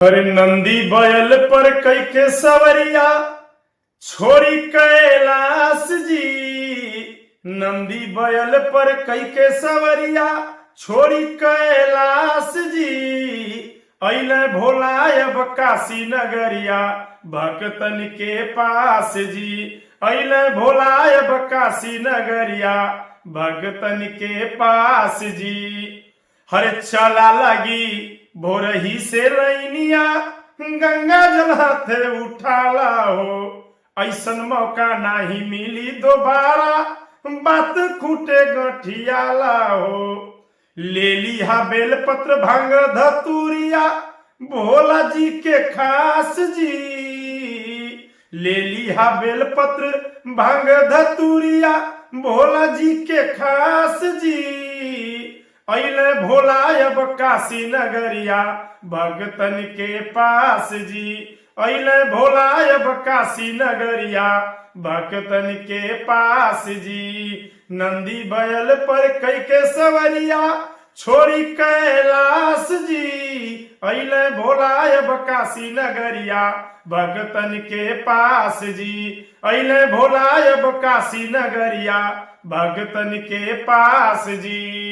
अरे नंदी बैल पर कई के सवरिया छोरी कैलाश जी। नंदी बैल पर कई के सवरिया छोरी कैलाश जी। अइले भोला अब काशी नगरिया भक्तन के पास जी। अइले भोला अब काशी नगरिया भक्तन के पास जी। हरे चला लगी भोरही से रैनिया गंगा जल हाथे उठाला हो। ऐसन मौका नहीं मिली दोबारा बात खूटे गठियाला हो। ले लिया बेलपत्र भांग धतूरिया भोला जी के खास जी। ले लिया बेलपत्र भांग धतूरिया भोला जी के खास जी। अइले भोला अब काशी नगरिया भक्तन के पास जी। अइले भोला अब काशी नगरिया भक्तन के पास जी। नंदी बैल पर कई के सवरिया छोड़ी कैलाश जी। अइले भोला अब काशी नगरिया भक्तन के पास जी। अइले भोला अब काशी नगरिया भक्तन के पास जी।